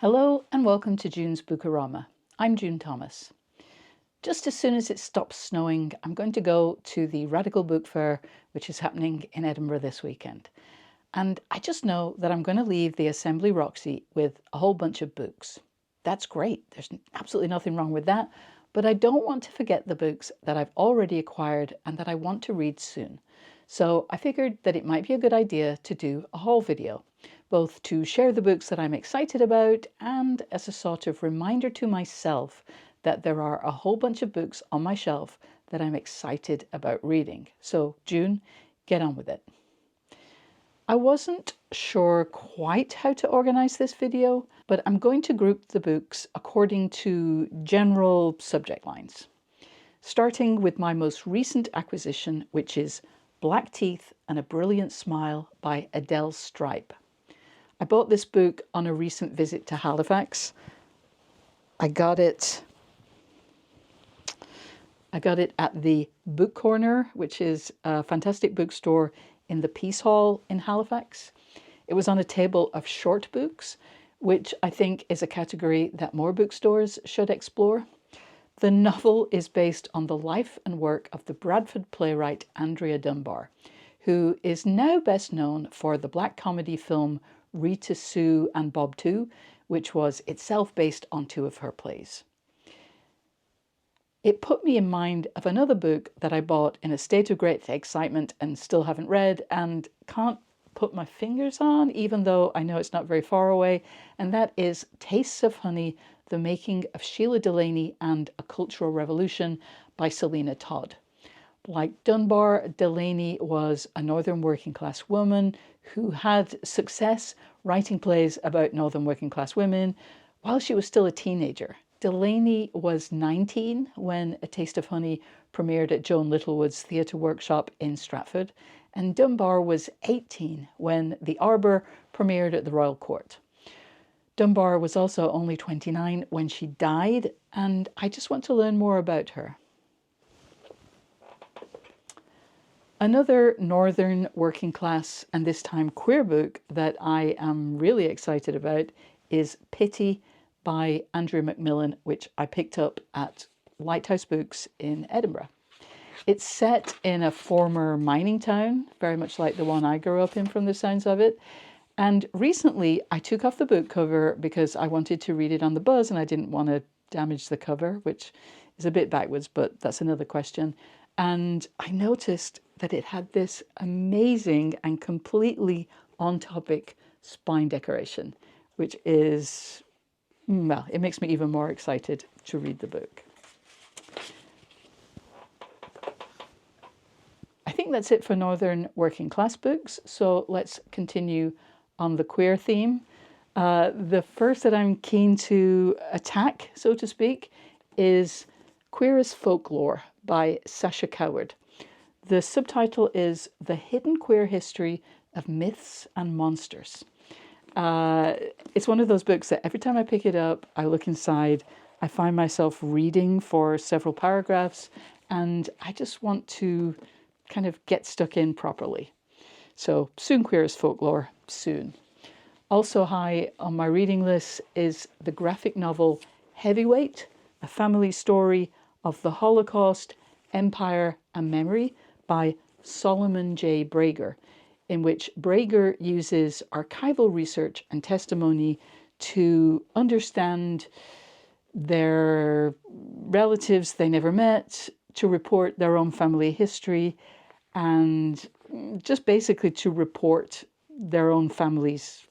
Hello and welcome to June's Bookorama. I'm June Thomas. Just as soon as it stops snowing, I'm going to go to the Radical Book Fair, which is happening in Edinburgh this weekend. And I just know that I'm going to leave the Assembly Roxy with a whole bunch of books. That's great. There's absolutely nothing wrong with that. But I don't want to forget the books that I've already acquired and that I want to read soon. So I figured that it might be a good idea to do a haul video, both to share the books that I'm excited about and as a sort of reminder to myself that there are a whole bunch of books on my shelf that I'm excited about reading. So June, get on with it. I wasn't sure quite how to organize this video, but I'm going to group the books according to general subject lines, starting with my most recent acquisition, which is Black Teeth and a Brilliant Smile by Adelle Stripe. I bought this book on a recent visit to Halifax. I got it at the Book Corner, which is a fantastic bookstore in the Peace Hall in Halifax. It was on a table of short books, which I think is a category that more bookstores should explore. The novel is based on the life and work of the Bradford playwright Andrea Dunbar, who is now best known for the black comedy film Rita Sue and Bob Too, which was itself based on two of her plays. It put me in mind of another book that I bought in a state of great excitement and still haven't read and can't put my fingers on, even though I know it's not very far away, and that is Tastes of Honey, The Making of Sheila Delaney and a Cultural Revolution by Selina Todd. Like Dunbar, Delaney was a northern working class woman who had success writing plays about northern working class women while she was still a teenager. Delaney was 19 when A Taste of Honey premiered at Joan Littlewood's Theatre Workshop in Stratford, and Dunbar was 18 when The Arbour premiered at the Royal Court. Dunbar was also only 29 when she died, and I just want to learn more about her. Another northern working class, and this time queer, book that I am really excited about is Pity by Andrew McMillan, which I picked up at Lighthouse Books in Edinburgh. It's set in a former mining town, very much like the one I grew up in from the sounds of it. And recently I took off the book cover because I wanted to read it on the buzz and I didn't want to damage the cover, which is a bit backwards, but that's another question. And I noticed that it had this amazing and completely on-topic spine decoration, which is, well, it makes me even more excited to read the book. I think that's it for northern working class books, so let's continue on the queer theme. The first that I'm keen to attack, so to speak, is Queer as Folklore by Sacha. The subtitle is The Hidden Queer History of Myths and Monsters. It's one of those books that every time I pick it up, I look inside, I find myself reading for several paragraphs, and I just want to kind of get stuck in properly. So soon Queer as Folklore, soon. Also high on my reading list is the graphic novel Heavyweight, a family story of the Holocaust, Empire and Memory by Solomon J. Brager, in which Brager uses archival research and testimony to understand their relatives they never met, to report their own family history, and just basically to report their own family's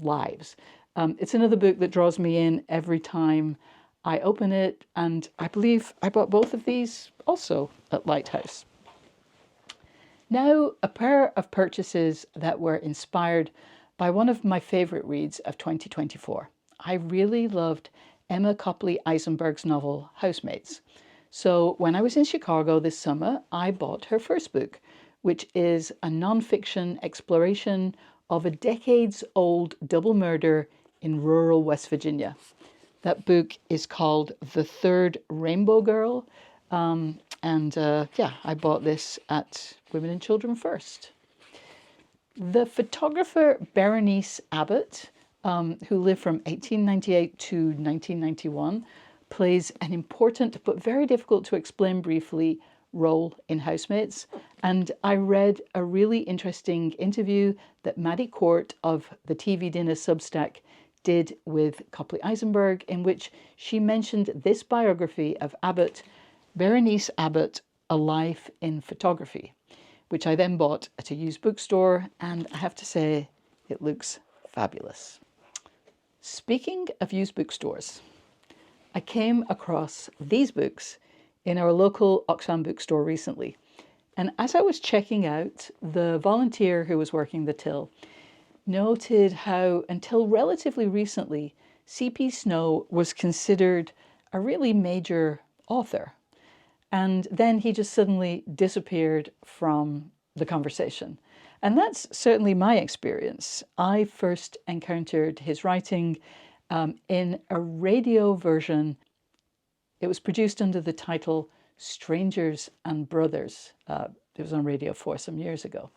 lives. It's another book that draws me in every time I open it, and I believe I bought both of these also at Lighthouse. Now, a pair of purchases that were inspired by one of my favourite reads of 2024. I really loved Emma Copley Eisenberg's novel Housemates. So when I was in Chicago this summer, I bought her first book, which is a non-fiction exploration of a decades-old double murder in rural West Virginia. That book is called The Third Rainbow Girl. I bought this at Women and Children First. The photographer Berenice Abbott who lived from 1898 to 1991, plays an important but very difficult to explain briefly role in Housemates. And I read a really interesting interview that Maddie Court of the TV Dinner Substack did with Copley Eisenberg, in which she mentioned this biography of Abbott, Berenice Abbott, A Life in Photography, which I then bought at a used bookstore, and I have to say, it looks fabulous. Speaking of used bookstores, I came across these books in our local Oxfam bookstore recently. And as I was checking out, the volunteer who was working the till noted how, until relatively recently, C.P. Snow was considered a really major author. And then he just suddenly disappeared from the conversation. And that's certainly my experience. I first encountered his writing in a radio version. It was produced under the title Strangers and Brothers. It was on Radio 4 some years ago.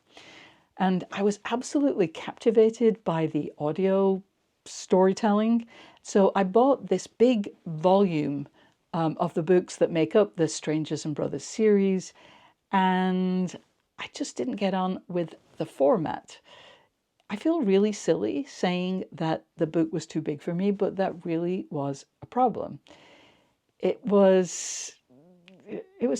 And I was absolutely captivated by the audio storytelling. So I bought this big volume of the books that make up the Strangers and Brothers series. And I just didn't get on with the format. I feel really silly saying that the book was too big for me, but that really was a problem. It was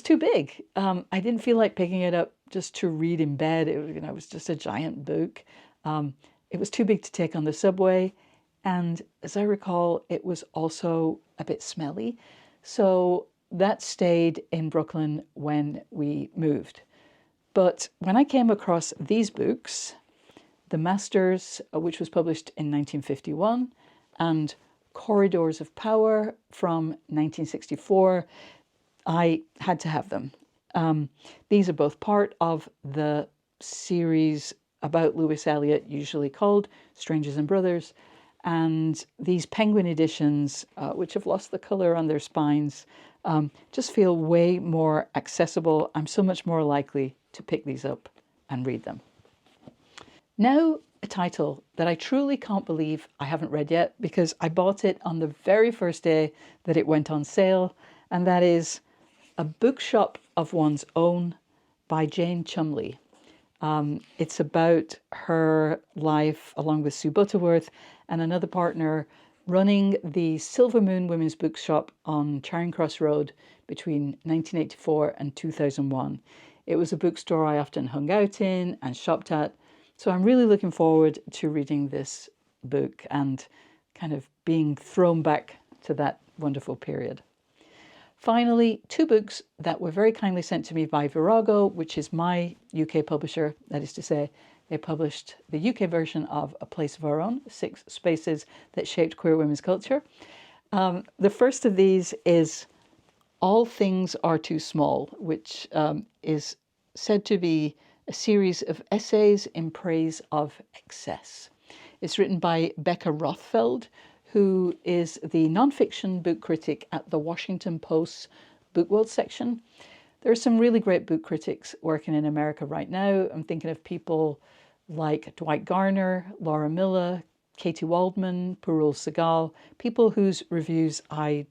too big. I didn't feel like picking it up just to read in bed. It was just a giant book. It was too big to take on the subway. And as I recall, it was also a bit smelly. So that stayed in Brooklyn when we moved. But when I came across these books, The Masters, which was published in 1951, and Corridors of Power from 1964, I had to have them. These are both part of the series about Lewis Eliot, usually called Strangers and Brothers. And these Penguin editions, which have lost the colour on their spines, just feel way more accessible. I'm so much more likely to pick these up and read them. Now, a title that I truly can't believe I haven't read yet, because I bought it on the very first day that it went on sale, and that is A Bookshop of One's Own by Jane Cholmeley. It's about her life along with Sue Butterworth and another partner running the Silver Moon Women's Bookshop on Charing Cross Road between 1984 and 2001. It was a bookstore I often hung out in and shopped at. So I'm really looking forward to reading this book and kind of being thrown back to that wonderful period. Finally, two books that were very kindly sent to me by Virago, which is my UK publisher. That is to say, they published the UK version of A Place of Our Own, 6 Spaces That Shaped Queer Women's Culture. The first of these is All Things Are Too Small, which is said to be a series of essays in praise of excess. It's written by Becca Rothfeld, who is the nonfiction book critic at the Washington Post's Book World section. There are some really great book critics working in America right now. I'm thinking of people like Dwight Garner, Laura Miller, Katie Waldman, Purul Segal, people whose reviews I'm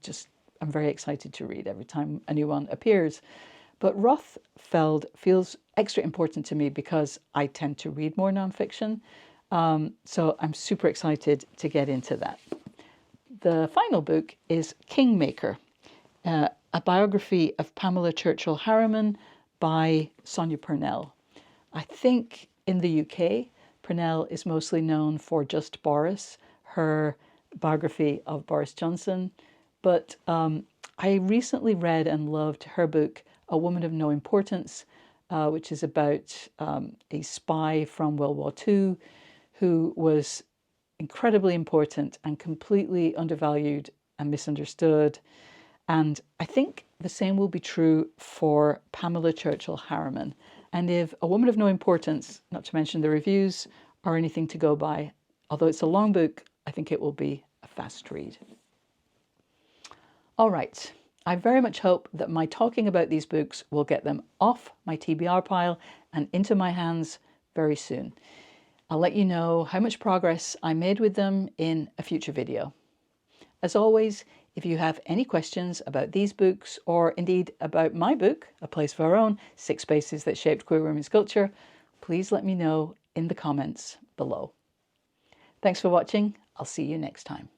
very excited to read every time a new one appears. But Rothfeld feels extra important to me because I tend to read more nonfiction. So I'm super excited to get into that. The final book is Kingmaker, a biography of Pamela Churchill Harriman by Sonia Purnell. I think in the UK, Purnell is mostly known for Just Boris, her biography of Boris Johnson. But I recently read and loved her book, A Woman of No Importance, which is about a spy from World War II who was incredibly important and completely undervalued and misunderstood. And I think the same will be true for Pamela Churchill Harriman. And if A Woman of No Importance, not to mention the reviews, are anything to go by, although it's a long book, I think it will be a fast read. All right. I very much hope that my talking about these books will get them off my TBR pile and into my hands very soon. I'll let you know how much progress I made with them in a future video. As always, if you have any questions about these books, or indeed about my book, A Place of Our Own, 6 Spaces That Shaped Queer Women's Culture, please let me know in the comments below. Thanks for watching. I'll see you next time.